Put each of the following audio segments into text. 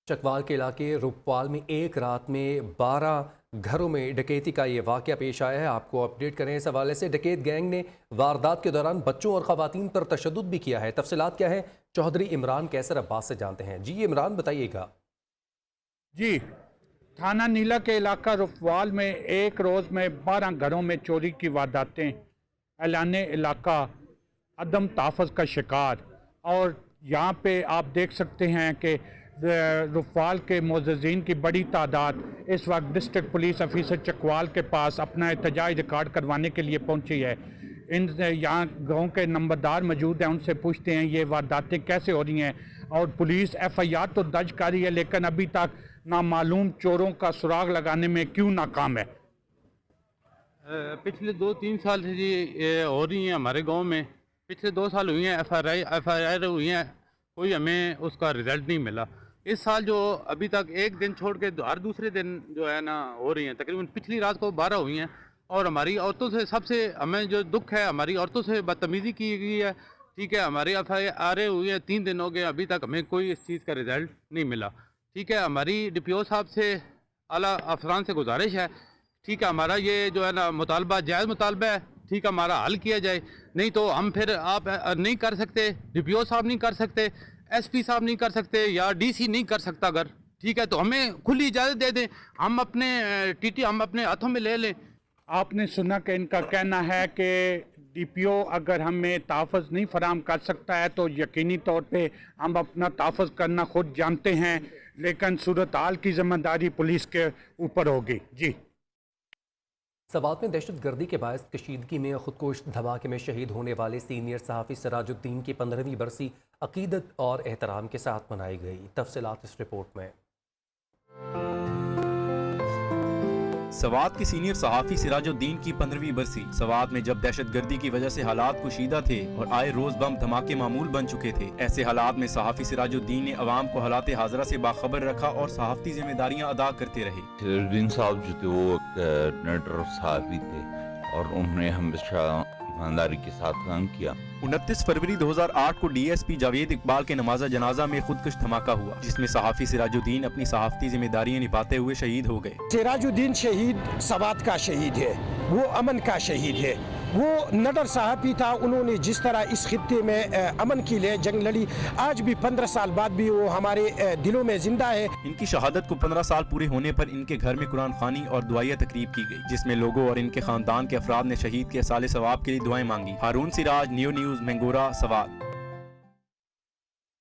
चकवाल के इलाके रुपवाल में एक रात में 12 घरों में डकैती का ये वाक़या पेश आया है। आपको अपडेट करें इस हवाले से। डकैत गैंग ने वारदात के दौरान बच्चों और ख़वातीन पर तशद्दुद भी किया है। तफसीलात क्या है, चौधरी इमरान कैसर अब्बास से जानते हैं। जी इमरान बताइएगा। जी, थाना नीला के इलाका रुपवाल में एक रोज़ में 12 घरों में चोरी की वारदातें। एलाने इलाका अदम तहफ़्फ़ुज़ का शिकार। और यहाँ पे आप देख सकते हैं कि रुपवाल के मुअज़्ज़िज़ीन की बड़ी तादाद इस वक्त डिस्ट्रिक्ट पुलिस ऑफिसर चकवाल के पास अपना एहतजाज रिकॉर्ड करवाने के लिए पहुँची है। इन यहाँ गाँव के नंबरदार मौजूद हैं, उनसे पूछते हैं ये वारदातें कैसे हो रही हैं। और पुलिस FIR तो दर्ज कर रही है, लेकिन अभी तक नामालूम चोरों का सुराग लगाने में क्यों नाकाम है? पिछले 2-3 साल से जी ये हो रही हैं हमारे गांव में। पिछले 2 साल हुई हैं, FIR हुई हैं, कोई हमें उसका रिज़ल्ट नहीं मिला। इस साल जो अभी तक एक दिन छोड़ के हर दूसरे दिन जो है ना हो रही हैं। तकरीबन पिछली रात को 12 हुई हैं। और हमारी औरतों से सबसे हमें जो दुख है, हमारी औरतों से बदतमीज़ी की गई है। ठीक है, हमारी FIR हुई है, 3 दिन हो गए, अभी तक हमें कोई इस चीज़ का रिज़ल्ट नहीं मिला। ठीक है, हमारी DPO साहब से, आला अफसरान से गुजारिश है, ठीक है, हमारा ये जो है ना मुतालबा जायज़ मुतालबा है, ठीक है, हमारा हल किया जाए। नहीं तो हम फिर आप नहीं कर सकते, DPO साहब नहीं कर सकते, SP साहब नहीं कर सकते, या DC नहीं कर सकता। अगर ठीक है तो हमें खुली इजाज़त दे दें, हम अपने TT हम अपने हाथों में ले लें। आपने सुना कि इनका कहना है कि DPO अगर हमें तहफ़्फ़ुज़ नहीं फराहम कर सकता है तो यकीनी तौर पे हम अपना तहफ़्फ़ुज़ करना खुद जानते हैं, लेकिन सूरत हाल की ज़िम्मेदारी पुलिस के ऊपर होगी। जी, सवात में दहशत गर्दी के बायस कशीदगी में खुदकुश धमाके में शहीद होने वाले सीनियर सहाफ़ी सिराजुद्दीन की 15वीं बरसी अकीदत और एहतराम के साथ मनाई गई। तफसीलात इस रिपोर्ट में। सवात के सीनियर सहाफ़ी सिराजुद्दीन की 15वीं बरसी। सवात में जब दहशत गर्दी की वजह से हालात कुशीदा थे और आए रोज बम धमाके मामूल बन चुके थे, ऐसे हालात में सहाफ़ी सिराजुद्दीन ने अवाम को हालात हाज़रा से बाखबर रखा और सहाफ़ती जिम्मेदारियां अदा करते रहे। सिराजुद्दीन साहब जो थे वो एक निडर सहाफ़ी थे और उन्होंने हमेशा ईमानदारी के साथ काम किया। 29 फरवरी 2008 को DSP जावेद इकबाल के नमाजा जनाजा में खुदकुश धमाका हुआ, जिसमें सहाफ़ी सिराजुद्दीन अपनी सहाफ़ती जिम्मेदारियां निभाते हुए शहीद हो गए। सिराजुद्दीन शहीद सवात का शहीद है, वो अमन का शहीद है। वो नडर सहाफ़ी था, उन्होंने जिस तरह इस खित्ते में अमन के लिए जंग लड़ी, आज भी 15 साल बाद भी वो हमारे दिलों में जिंदा है। इनकी शहादत को 15 साल पूरे होने पर इनके घर में कुरान खानी और दुआया तकरीब की गई, जिसमें लोगों और इनके खानदान के अफराद ने शहीद के साले सवाब के लिए दुआएं मांगी। हारून सिराज, न्यू न्यूज़, मंगोरा, सवात।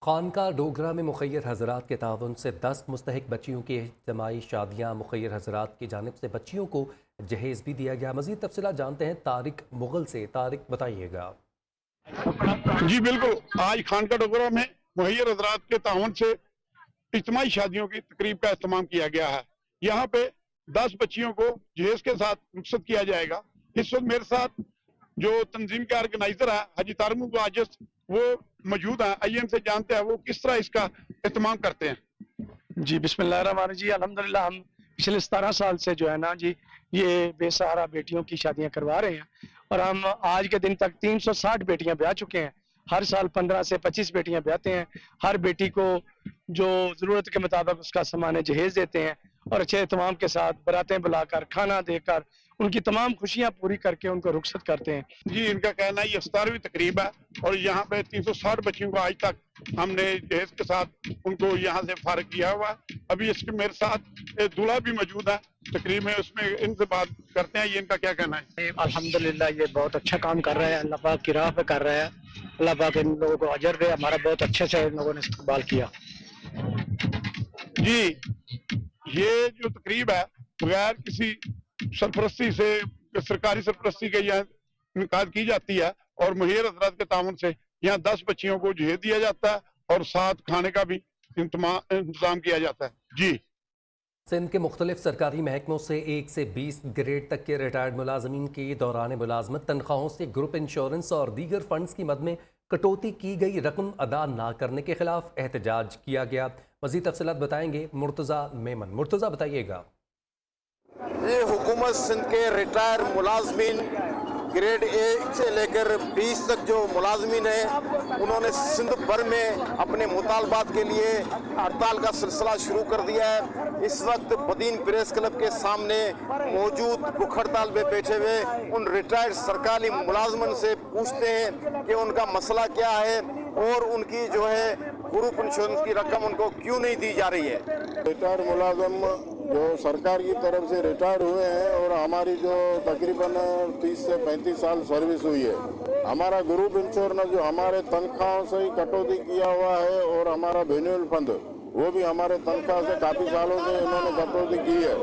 खानका डोगरा में मुखय्यर हजरात के ताउन से 10 मुस्तहिक बच्चियों की इज्तिमाई शादियाँ। मुखय्यर हजरात की जानिब से बच्चियों को जहेज़ भी दिया गया। मज़ीद तफसीलात जानते हैं तारिक मुगल से। तारिक बताइएगा। जी बिल्कुल, आज खानका डोगरा में मुखय्यर हजरात के ताउन से इज्तिमाई शादियों की तकरीब का एहतमाम किया गया है। यहाँ पे 10 बच्चियों को जहेज के साथ रुखसत किया जाएगा। इस वक्त मेरे साथ जो तंजीम के ऑर्गेनाइजर है हाजी तारमु आजिज, वो मौजूद है। आइए हमसे जानते हैं वो किस तरह इसका एहतमाम करते हैं। जी बिस्मिल्लाहिर्रहमानिर्रहीम। जी अल्हम्दुलिल्लाह, हम पिछले 17 साल से जो है ना जी ये बेसहारा बेटियों की शादियां करवा रहे हैं और हम आज के दिन तक 360 बेटियां ब्याह चुके हैं। हर साल 15 से 25 बेटियां ब्याहते हैं। हर बेटी को जो ज़रूरत के मुताबिक उसका सामान जहेज देते हैं और अच्छे एहतमाम के साथ बरातें बुलाकर, खाना देकर, उनकी तमाम खुशियां पूरी करके उनको रुखसत करते हैं। जी, इनका कहना है ये 17वीं तकरीब है और यहाँ पे 360 बच्चियों को आज तक हमने जहेज के साथ उनको यहाँ से फारिग किया हुआ है। अभी इसके मेरे साथ एक दूल्हा भी मौजूद है तकरीब में, उसमें इनसे बात करते हैं, ये इनका क्या कहना है। अल्हम्दुलिल्लाह, ये बहुत अच्छा काम कर रहे हैं, अल्लाह पाक की राह पे कर रहे हैं। अल्लाह पाक इन लोगों को अजर दे। हमारा बहुत अच्छे से इन लोगों ने इस्तकबाल किया। जी, ये जो तकरीब है बगैर किसी सरपरस्ती से, सरकारी सरपरस्ती के यहाँ इनकाद की जाती है और मुखय्यर हजरात के ताउन से यहाँ 10 बच्चियों को जहेज दिया जाता है और साथ खाने का भी इंतजाम किया जाता है। जी, सिंध के मुख्तलिफ सरकारी महकमों से 1 से 20 ग्रेड तक के रिटायर्ड मुलाजमीन के दौरान मुलाजमत तनख्वाहों से ग्रुप इंश्योरेंस और दीगर फंड्स की मद में कटौती की गई रकम अदा ना करने के खिलाफ एहतजाज किया गया। मज़ीद तफसीलात बताएंगे मुर्तज़ा मेमन। मुर्तज़ा बताइए। ये हुकूमत सिंध के रिटायर मुलाजमीन ग्रेड 1 से लेकर 20 तक जो मुलाजमीन हैं उन्होंने सिंध भर में अपने मुतालबात के लिए हड़ताल का सिलसिला शुरू कर दिया है। इस वक्त बदीन प्रेस क्लब के सामने मौजूद भूख हड़ताल में बैठे हुए उन रिटायर्ड सरकारी मुलाजमन से पूछते हैं कि उनका मसला क्या है और उनकी जो है ग्रुप इंश्योरेंस की रकम उनको क्यों नहीं दी जा रही है। रिटायर्ड मुलाजम जो सरकार की तरफ से रिटायर्ड हुए हैं और हमारी जो तकरीबन 30 से 35 साल सर्विस हुई है, हमारा ग्रुप इंश्योरेंस जो हमारे तनख्वाहों से ही कटौती किया हुआ है और हमारा बेन्युअल फंड वो भी हमारे तनख्वाह से काफ़ी सालों से इन्होंने कटौती की है।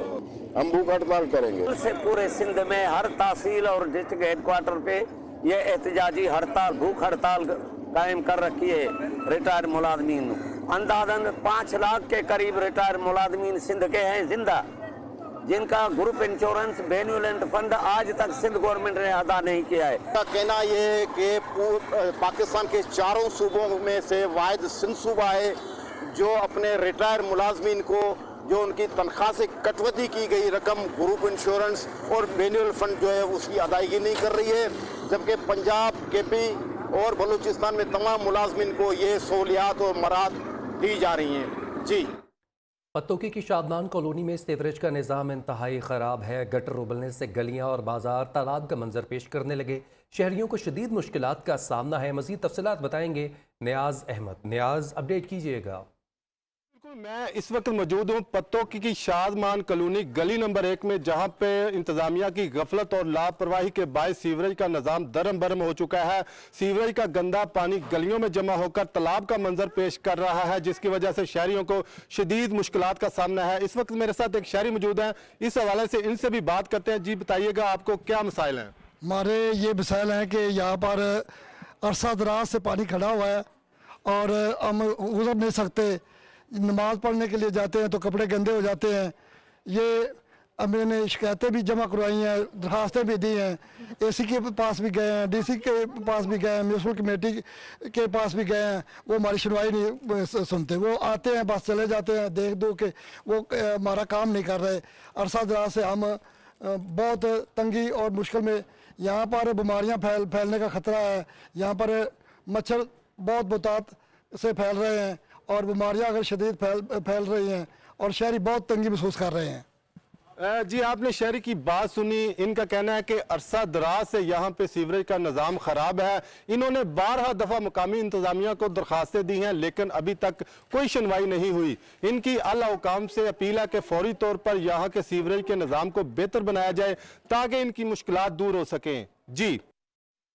हम भूख हड़ताल करेंगे। से पूरे सिंध में हर तहसील और डिस्ट्रिक्ट हेडक्वार्टर पे ये एहतजाजी हड़ताल भूख हड़ताल कायम कर रखी है। रिटायर्ड मुलाजमीन अंदाजन 5 लाख के करीब रिटायर्ड मुलाजमीन सिंध के हैं जिंदा, जिनका ग्रुप इंश्योरेंस बेन्युअल फंड आज तक सिंध गवर्नमेंट ने अदा नहीं किया है। का कहना यह है कि पाकिस्तान के चारों सूबों में से वाहिद सिंध सूबा है जो अपने रिटायर्ड मुलाजमीन को जो उनकी तनख्वाह से कटौती की गई रकम ग्रुप इंश्योरेंस और बेन्युअल फंड जो है उसकी अदायगी नहीं कर रही है, जबकि पंजाब, केपी और बलूचिस्तान में तमाम मुलाजमीन को ये सहूलियात और मराहत दी जा रही हैं। जी। पत्तोकी की शादमान कॉलोनी में सीवरेज का निज़ाम इंतहाई ख़राब है। गटर उबलने से गलियां और बाजार तालाब का मंजर पेश करने लगे। शहरियों को शदीद मुश्किलात का सामना है। मज़ीद तफसीलात बताएंगे नियाज़ अहमद। नियाज़, अपडेट कीजिएगा। मैं इस वक्त मौजूद हूँ पत्तोकी की शादमान कॉलोनी गली नंबर 1 में, जहां पे इंतजामिया की गफलत और लापरवाही के बायस सीवरेज का निज़ाम दरम बरम हो चुका है। सीवरेज का गंदा पानी गलियों में जमा होकर तालाब का मंजर पेश कर रहा है, जिसकी वजह से शहरियों को शदीद मुश्किलात का सामना है। इस वक्त मेरे साथ एक शहरी मौजूद हैं, इस हवाले से इनसे भी बात करते हैं। जी बताइएगा, आपको क्या मसाइल हैं? हमारे ये मसाइल हैं कि यहाँ पर अरसा दराज से पानी खड़ा हुआ है और हम गुजर नहीं सकते। नमाज पढ़ने के लिए जाते हैं तो कपड़े गंदे हो जाते हैं। ये मैंने शिकायतें भी जमा करवाई हैं, दरखास्तें भी दी हैं, एसी के पास भी गए हैं, डीसी के पास भी गए हैं, म्यूनसिपल कमेटी के पास भी गए हैं। वो हमारी सुनवाई नहीं सुनते। वो आते हैं बस चले जाते हैं, देख दो कि वो हमारा काम नहीं कर रहे। अरसा दराज से हम बहुत तंगी और मुश्किल में, यहाँ पर बीमारियाँ फैलने का ख़तरा है। यहाँ पर मच्छर बहुत बहुतात से फैल रहे हैं और बीमारियां अगर शदीद फैल रही हैं और शहरी बहुत तंगी महसूस कर रहे हैं। जी, आपने शहरी की बात सुनी। इनका कहना है कि अरसा दराज से यहाँ पे सीवरेज का निज़ाम ख़राब है। इन्होंने 12 दफ़ा मुकामी इंतज़ामिया को दरखास्तें दी हैं, लेकिन अभी तक कोई सुनवाई नहीं हुई। इनकी आला हुकाम से अपील है कि फौरी तौर पर यहाँ के सीवरेज के निज़ाम को बेहतर बनाया जाए ताकि इनकी मुश्किलात दूर हो सकें। जी,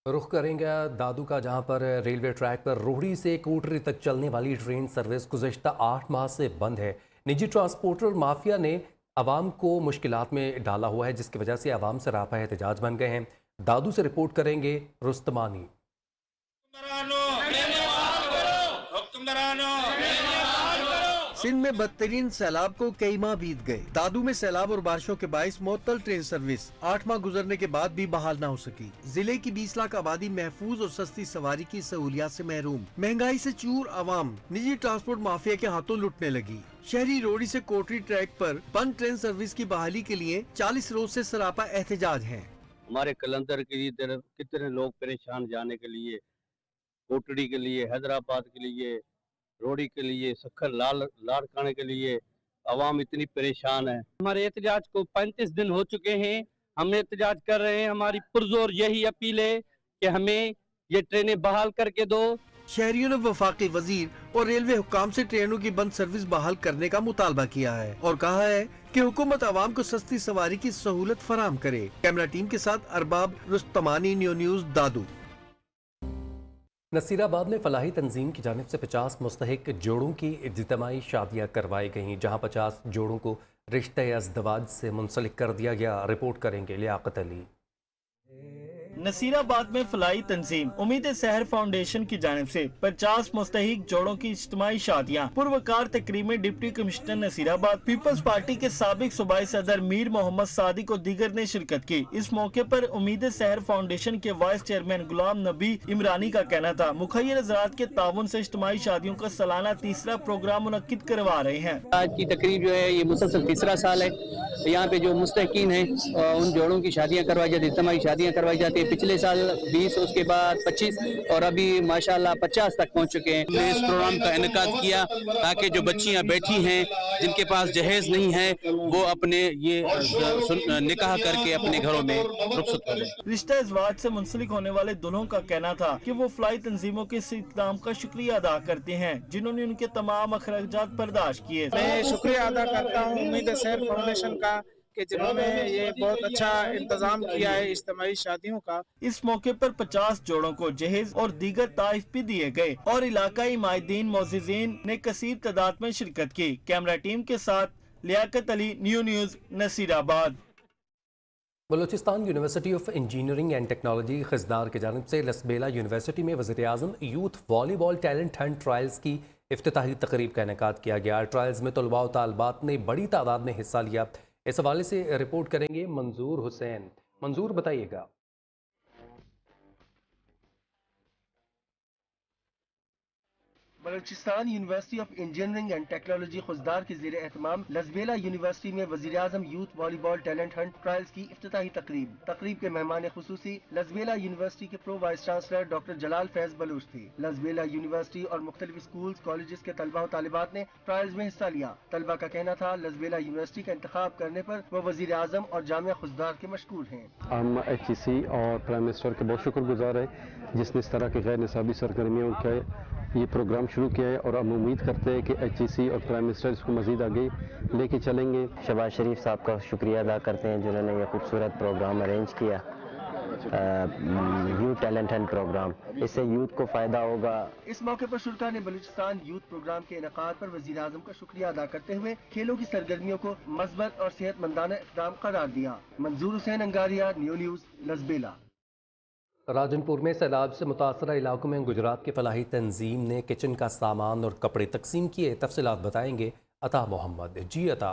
रुख करेंगे दादू का, जहां पर रेलवे ट्रैक पर रोहड़ी से कोटरी तक चलने वाली ट्रेन सर्विस गुज़श्ता 8 माह से बंद है। निजी ट्रांसपोर्टर माफिया ने आवाम को मुश्किलात में डाला हुआ है, जिसकी वजह से आवाम सरापा एहतजाज बन गए हैं। दादू से रिपोर्ट करेंगे रुस्तमानी। सिंध में बदतरीन सैलाब को कई माह बीत गए। दादू में सैलाब और बारिशों के बायस मुअत्तल ट्रेन सर्विस 8 माह गुजरने के बाद भी बहाल न हो सकी। जिले की 20 लाख आबादी महफूज और सस्ती सवारी की सहूलियात से महरूम। महंगाई से चूर आवाम निजी ट्रांसपोर्ट माफिया के हाथों लुटने लगी। शहरी रोडी से कोटरी ट्रैक पर बंद ट्रेन सर्विस की बहाली के लिए 40 रोज से सरापा एहतजाज है। हमारे कलंदर की तरफ कितने लोग परेशान जाने के लिए, कोटड़ी के लिए, हैदराबाद के लिए, रोडी के लिए, सखर लाड़काने के लिए आवाम इतनी परेशान है। हमारे एहतजाज को 35 दिन हो चुके हैं। हम एहतजाज कर रहे हैं। हमारी पुरजोर यही अपील है कि हमें ये ट्रेनें बहाल करके दो। शहरियों ने वफाकी वजीर और रेलवे हुकाम से ट्रेनों की बंद सर्विस बहाल करने का मुतालबा किया है और कहा है कि हुकूमत आवाम को सस्ती सवारी की सहूलत फराहम करे। कैमरा टीम के साथ अरबाब रुस्तमानी, न्यूज़ दादू। नसीराबाद में फलाही तंजीम की जानिब से 50 मुस्तहिक जोड़ों की इज्तिमाई शादियां करवाई गईं, जहां 50 जोड़ों को रिश्ते अज़दवाज से मुंसलिक कर दिया गया। रिपोर्ट करेंगे लियाकत अली। नसीराबाद में फलाही तंजीम उम्मीद सहर फाउंडेशन की जानिब से 50 मुस्तहिक जोड़ों की इज्तिमाई शादियां पुरवकार तकरीब में deputy commissioner Naseerabad, people's party के साबिक सूबाई सदर मीर मोहम्मद सादिक और दीगर ने शिरकत की। इस मौके पर उम्मीद सहर फाउंडेशन के वाइस चेयरमैन गुलाम नबी इमरानी का कहना था, मुखैर हज़रात के ताउन से इज्तिमाई शादियों का सालाना तीसरा प्रोग्राम मुनक्किद करवा रहे हैं। आज की तकरीब जो है ये मुसलसल तीसरा साल है। यहाँ पे जो मुस्तहिकीन है उन जोड़ों की शादियाँ करवाई जाती है, इज्तिमाई शादियाँ करवाई जाती है। पिछले साल 20, उसके बाद 25 और अभी माशाल्लाह 50 तक पहुंच चुके हैं। हमने इस प्रोग्राम का इनेकाद किया ताकि जो बच्चियां बैठी हैं जिनके पास जहेज नहीं है वो अपने ये निकाह करके अपने घरों में रुखसत कर लें। रिश्ता इज़वाज से मुंसलिक होने वाले दुल्हों का कहना था कि वो फलाई तंजीमों के इस इक़दाम का शुक्रिया अदा करते हैं जिन्होंने उनके तमाम अखराजात बर्दाश्त किए। मैं शुक्रिया अदा करता हूँ उम्मीद सहर फाउंडेशन का कि जिन्होंने ये बहुत अच्छा इंतजाम किया है इज्तिमाई शादियों का। इस मौके पर 50 जोड़ों को जहेज और दीगर ताइफ भी दिए गए और इलाकाई माहिदीन मोअज़्ज़िज़ीन ने कसीर तादाद में शिरकत की। कैमरा टीम के साथ Liaquat Ali, new news, Nasirabad. Balochistan university of engineering and technology Khuzdar की जानिब से लसबेला यूनिवर्सिटी में वज़ीर-ए-आज़म youth volleyball talent hunt trials की इफ्तिताही तकरीब का इनेकाद किया गया। ट्रायल्स में तलबा व तालबात ने बड़ी तादाद में हिस्सा लिया। इस हवाले से रिपोर्ट करेंगे मंजूर हुसैन। मंजूर, बताइएगा। Balochistan university of engineering and technology Khuzdar के ज़ेर एहतमाम लसबेला यूनिवर्सिटी में वज़ीर-ए-आज़म youth volleyball talent hunt trials की इफ्तिताही तकरीब के मेहमान खुसूसी लसबेला यूनिवर्सिटी के pro vice chancellor doctor Jalal Faiz Baloch थे। लसबेला यूनिवर्सिटी और मुख्तलिफ स्कूल्स कॉलेजेस के तलबा और तालिबात ने ट्रायल्स में हिस्सा लिया। तलबा का कहना था लसबेला यूनिवर्सिटी का इंतखाब करने पर वह वज़ीर-ए-आज़म और जामिया खुजदार के मशकूर हैं। हम HEC और प्राइम मिनिस्टर के बहुत शुक्रगुजार है जिसने इस तरह के गैर निसाबी सरगर्मियों के ये प्रोग्राम शुरू किया है और हम उम्मीद करते हैं कि HEC और प्राइम मिनिस्टर इसको मज़ीद आगे लेके चलेंगे। शहबाज शरीफ साहब का शुक्रिया अदा करते हैं जिन्होंने ये खूबसूरत प्रोग्राम अरेंज किया, यूथ टैलेंट हंट प्रोग्राम। इससे यूथ को फ़ायदा होगा। इस मौके पर शुरका ने बलूचिस्तान यूथ प्रोग्राम के इनेकाद पर वज़ीर-ए-आज़म का शुक्रिया अदा करते हुए खेलों की सरगर्मियों को मस्बत और सेहतमंदाना इक़दाम करार दिया। मंजूर हुसैन अंगारिया, न्यू न्यूज़, लसबेला। राजनपुर में सैलाब से मुतासरा इलाकों में गुजरात की फलाही तंजीम ने किचन का सामान और कपड़े तकसीम किए। तफसीलात बताएंगे अता मोहम्मद। जी अता।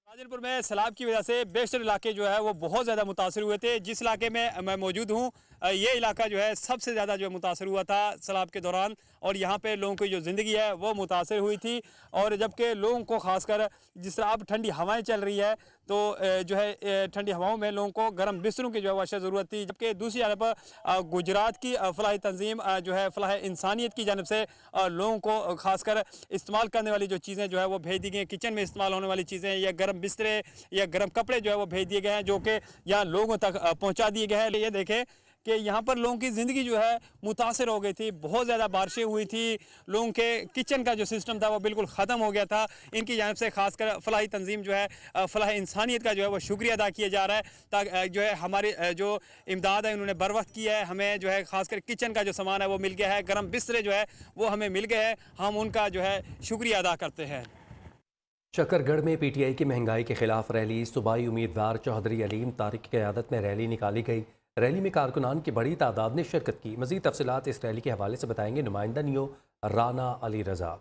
राजनपुर में सैलाब की वजह से बेशतर इलाके जो है वो बहुत ज़्यादा मुतासर हुए थे। जिस इलाके में मैं मौजूद हूँ ये इलाका जो है सबसे ज़्यादा जो मुतासर हुआ था सैलाब के दौरान और यहाँ पे लोगों की जो ज़िंदगी है वो मुतासर हुई थी। और जबकि लोगों को ख़ासकर जिस तरह अब ठंडी हवाएं चल रही है तो जो है ठंडी हवाओं में लोगों को गर्म बिस्तरों की जो है वाशा ज़रूरत थी। जबकि दूसरी जानब पर गुजरात की फलाही तंजीम जो है फलाह इंसानियत की जानब से लोगों को ख़ासकर इस्तेमाल करने वाली जो चीज़ें जो है वो भेज दी गई। किचन में इस्तेमाल होने वाली चीज़ें या गर्म बिस्तरे या गर्म कपड़े जो है वो भेज दिए गए हैं जो कि यहाँ लोगों तक पहुँचा दिए गए हैं। ये देखें कि यहाँ पर लोगों की ज़िंदगी जो है मुतासर हो गई थी। बहुत ज़्यादा बारिशें हुई थी, लोगों के किचन का जो सिस्टम था वो बिल्कुल ख़त्म हो गया था। इनकी जानिब से ख़ासकर फलाही तंजीम जो है फलाह इंसानियत का जो है वो शुक्रिया अदा किया जा रहा है ताकि जो है हमारी जो इमदाद है उन्होंने बर वक्त की है। हमें जो है ख़ासकर किचन का जो सामान है वो मिल गया है, गर्म बिस्तरे जो है वो हमें मिल गए हैं। हम उनका जो है शुक्रिया अदा करते हैं। शकरगढ़ में PTI की महंगाई के खिलाफ रैली। सूबाई उम्मीदवार चौधरी अलीम तारिक की क़यादत में रैली निकाली गई। रैली में कारकुनान की बड़ी तादाद ने शिरकत की। मज़ीद तफसीलात इस रैली के हवाले से बताएंगे नुमाइंदा नियो राना अली रज़ा।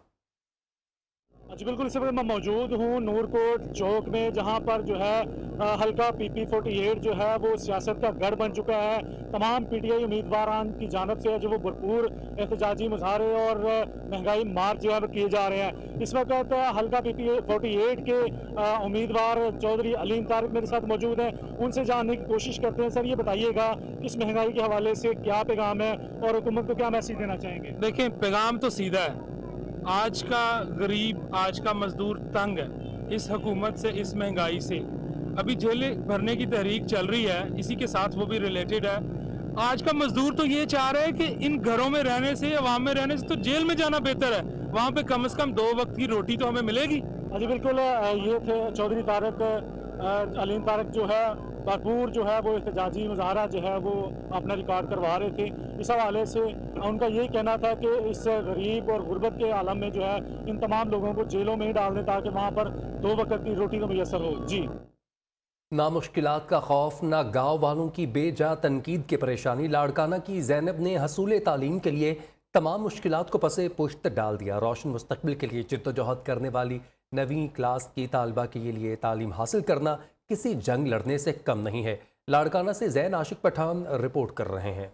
जी बिल्कुल, इस वक्त मैं मौजूद हूँ नूरकोट चौक में जहाँ पर जो है हल्का PP48 जो है वो सियासत का गढ़ बन चुका है। तमाम PTI उम्मीदवारान की जानब से जो वो भरपूर एहतजाजी मुजाहरे और महंगाई मार्च जो है वो किए जा रहे हैं। इस वक्त हल्का PP48 के उम्मीदवार चौधरी अलीम तारिक मेरे साथ मौजूद हैं, उनसे जानने की कोशिश करते हैं। सर ये बताइएगा इस महंगाई के हवाले से क्या पैगाम है और हुकूमत को क्या मैसेज देना चाहेंगे? देखिए, पैगाम तो सीधा है। आज का गरीब, आज का मजदूर तंग है इस हुकूमत से, इस महंगाई से। अभी जेलें भरने की तहरीक चल रही है, इसी के साथ वो भी रिलेटेड है। आज का मजदूर तो ये चाह रहा है कि इन घरों में रहने से, अवाम में रहने से तो जेल में जाना बेहतर है। वहाँ पे कम से कम 2 वक्त की रोटी तो हमें मिलेगी। जी बिल्कुल, ये थे चौधरी अलीम तारिक जो है भरपूर जो है वो एहतजाजी मुजाहरा जो है वो अपना रिकॉर्ड करवा रहे थे। इस हवाले से उनका यही कहना था कि इस गरीब और गुर्बत के आलम में जो है इन तमाम लोगों को जेलों में ही डाल दें ताकि वहाँ पर 2 वक्त की रोटी तो मैसर हो। जी ना मुश्किलात का खौफ, ना गाँव वालों की बेजा तनकीद की परेशानी। लाड़काना की ज़ैनब ने हसूल तालीम के लिए तमाम मुश्किलात को पसे पुश्त डाल दिया। रोशन मुस्तकबिल के लिए जिद्दोजहद करने वाली 9वीं क्लास की तालिबा के लिए तालीम हासिल करना किसी जंग लड़ने से कम नहीं है। लाड़काना से ज़ैन आशिक पठान रिपोर्ट कर रहे हैं।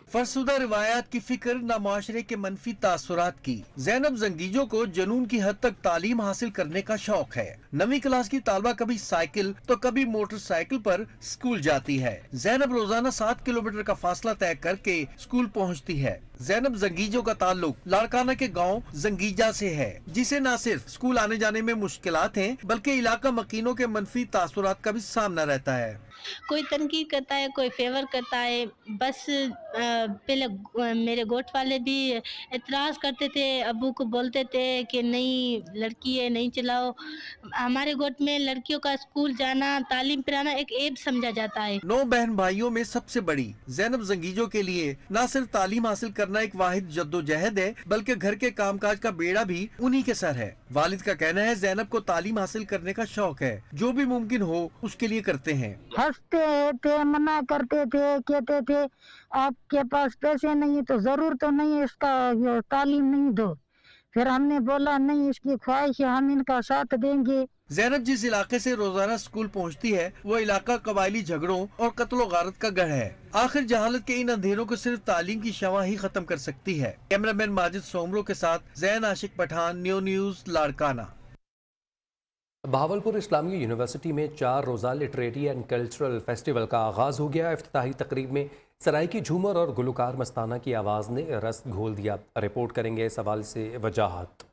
फरसुदा रिवायात की फिक्र न माशरे के मनफी तासुरात की। ज़ैनब ज़ंगीजो को जुनून की हद तक तालीम हासिल करने का शौक है। 9वीं क्लास की तालबा कभी साइकिल तो कभी मोटरसाइकिल पर स्कूल जाती है। ज़ैनब रोजाना 7 किलोमीटर का फासला तय करके स्कूल पहुंचती है। ज़ैनब ज़ंगीजो का ताल्लुक लाड़काना के गांव ज़ंगीजा से है, जिसे न सिर्फ स्कूल आने जाने में मुश्किलात हैं, बल्कि इलाका मकीनों के मनफी तासुरात का भी सामना रहता है। कोई तनकीद करता है, कोई फेवर करता है। बस पहले मेरे गोट वाले भी एतराज करते थे, अबू को बोलते थे कि नहीं लड़की है नहीं चलाओ। हमारे गोट में लड़कियों का स्कूल जाना, तालीम पिलाना एक ऐब समझा जाता है। 9 बहन भाइयों में सबसे बड़ी ज़ैनब ज़ंगीजो के लिए न सिर्फ तालीम हासिल करना एक वाहिद जद्दोजहद है, बल्कि घर के कामकाज का बेड़ा भी उन्हीं के सर है। वालिद का कहना है ज़ैनब को तालीम हासिल करने का शौक है, जो भी मुमकिन हो उसके लिए करते हैं। हंसते थे, मना करते थे, कहते थे आपके पास पैसे नहीं तो जरूर तो नहीं इसका तालीम नहीं दो। फिर हमने बोला नहीं, इसकी ख्वाहिश है, हम इनका साथ देंगे। ज़ैनब जिस इलाके से रोजाना स्कूल पहुंचती है वो इलाका कबायली झगड़ों और कत्लो गारत का गढ़ है। आखिर जहालत के इन अंधेरों को सिर्फ तालीम की शमा ही खत्म कर सकती है। कैमरामैन माजिद सोमरो के साथ जैन आशिक पठान, न्यूज़ लाड़काना। बहावलपुर इस्लामी यूनिवर्सिटी में 4 रोज़ा लिटरेरी एंड कल्चरल फेस्टिवल का आगाज़ हो गया। इफ्तिताही तकरीब में सराइकी झूमर और गुलकार मस्ताना की आवाज़ ने रस घोल दिया। रिपोर्ट करेंगे इस हवाले से वजाहत।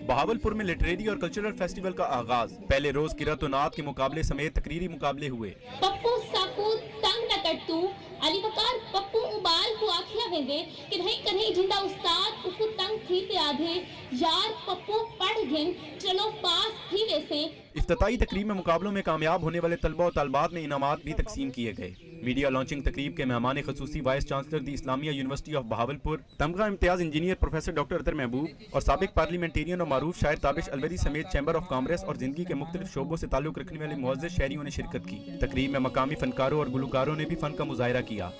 बहावलपुर में लिटरेरी और कल्चरल फेस्टिवल का आगाज। पहले रोज किरत और नात के मुकाबले समेत तकरीरी मुकाबले हुए। पप्पू साकू तंग न कटतू अली बकार पप्पू उबाल को आखिया वेंदे कि नहीं कन्हे जिंदा उस्ताद उकु तंग थी ते आधे यार पप्पू पढ़ घेन चलो पास थी वैसे। इफ्तिताई तकरीब में मुकाबलों में कामयाब होने वाले तलबा और तलबात में इनामात भी तकसीम किए गए। मीडिया लॉन्चिंग तकरीब के मेहमान खसूसी vice chancellor the Islamia university of Bahawalpur, तमगा इम्तियाज इंजीनियर प्रोफेसर डॉक्टर अतर महबूब और साबिक पार्लियामेंटेरियन और मारूफ शायर ताबिश अलवरी समेत चैम्बर ऑफ कॉमर्स और जिंदगी के मुख्तलिफ शोबों से ताल्लुक रखने वाले मुअज़्ज़ज़ शहरियों ने शिरकत की। तकरीब में मकामी फनकारों और गुलकारों ने भी फन का मुजाहिरा किया।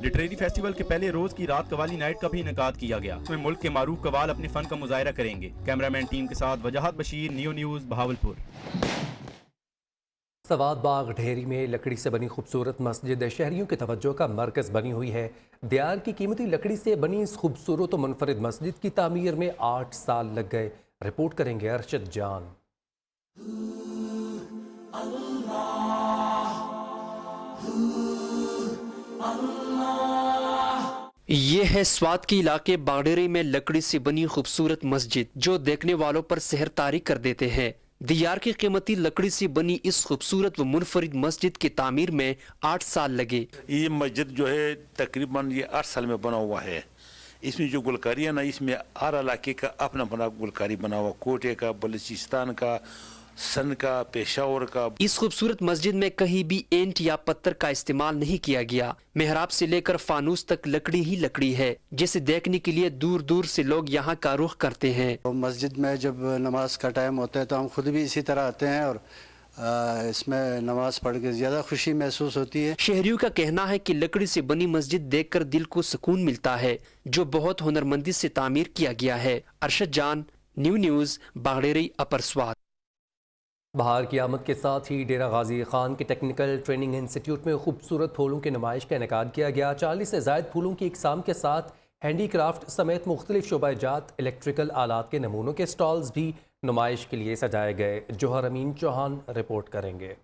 लिटरेरी फेस्टिवल के पहले रोज की रात कवाली नाइट का भी इनेकाद किया गया। इसमें मुल्क के मारूफ कवाल अपने फन का मुजाहिरा करेंगे। कैमरामैन टीम के साथ वजाहत बशीर, न्यूज़ बहावलपुर। सवाद बाग ढेरी में लकड़ी से बनी खूबसूरत मस्जिद शहरियों की तवज्जो का मरकज़ बनी हुई है। दियार की कीमती लकड़ी से बनी इस खूबसूरत और मुनफरिद मस्जिद की तामीर में 8 साल लग गए। रिपोर्ट करेंगे अरशद जान। ये है स्वात के इलाके बागडेरी में लकड़ी से बनी खूबसूरत मस्जिद, जो देखने वालों पर सहर तारी कर देते हैं। दियार की कीमती लकड़ी से बनी इस खूबसूरत व मुनफरिद मस्जिद की तामीर में 8 साल लगे। ये मस्जिद जो है तकरीबन ये 8 साल में बना हुआ है। इसमें जो गुलकारी है ना, इसमें हर इलाके का अपना बना गुलकारी बना हुआ, कोटे का, बलूचिस्तान का, सन का, पेशावर का। इस खूबसूरत मस्जिद में कहीं भी ईंट या पत्थर का इस्तेमाल नहीं किया गया। मेहराब से लेकर फानूस तक लकड़ी ही लकड़ी है, जिसे देखने के लिए दूर दूर से लोग यहाँ का रुख करते हैं। मस्जिद में जब नमाज का टाइम होता है तो हम खुद भी इसी तरह आते हैं और इसमें नमाज पढ़ के ज्यादा खुशी महसूस होती है। शहरियों का कहना है कि लकड़ी से बनी मस्जिद देखकर दिल को सुकून मिलता है, जो बहुत हुनरमंदी से तामीर किया गया है। अरशद जान, न्यूज़ बागडेरी, अपर स्वात। बहार की आमद के साथ ही डेरा गाजी खान के टेक्निकल ट्रेनिंग इंस्टीट्यूट में खूबसूरत फूलों की नुमाइश का इनेकाद किया गया। 40 से ज़ायद फूलों की इकसाम के साथ हैंडी क्राफ्ट समेत मुख्तलिफ शोबाजात, इलेक्ट्रिकल आलात के नमूनों के स्टॉल्स भी नुमाइश के लिए सजाए गए। जोहर अमीन चौहान रिपोर्ट करेंगे।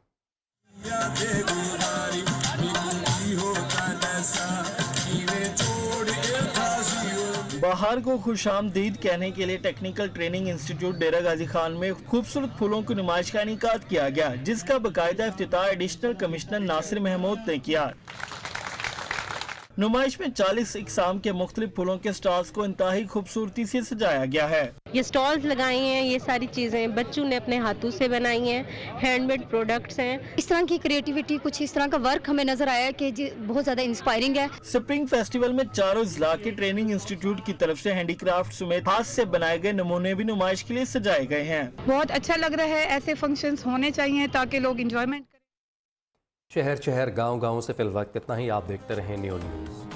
बहार को खुशामदीद कहने के लिए टेक्निकल ट्रेनिंग इंस्टीट्यूट डेरा गाजी खान में खूबसूरत फूलों की नुमाइश का इनेकाद किया गया, जिसका बाकायदा इफ्तिताह एडिशनल कमिश्नर नासिर महमूद ने किया। नुमाइश में 40 इकसाम के मुख्तलिफ फूलों के स्टॉल्स को इंतहाई खूबसूरती से सजाया गया है। ये स्टॉल्स लगाए हैं, ये सारी चीजें बच्चों ने अपने हाथों से बनाई हैं, हैंडमेड प्रोडक्ट्स हैं। इस तरह की क्रिएटिविटी, कुछ इस तरह का वर्क हमें नजर आया कि बहुत ज्यादा इंस्पायरिंग है। स्प्रिंग फेस्टिवल में चारों जिला के ट्रेनिंग इंस्टीट्यूट की तरफ से हैंडीक्राफ्ट समेत हाथ से बनाए गए नमूने भी नुमाइश के लिए सजाए गए हैं। बहुत अच्छा लग रहा है, ऐसे फंक्शंस होने चाहिए ताकि लोग एंजॉयमेंट करें। शहर शहर गांव गांव से फिल वक्त इतना ही। आप देखते रहें न्यू न्यूज़।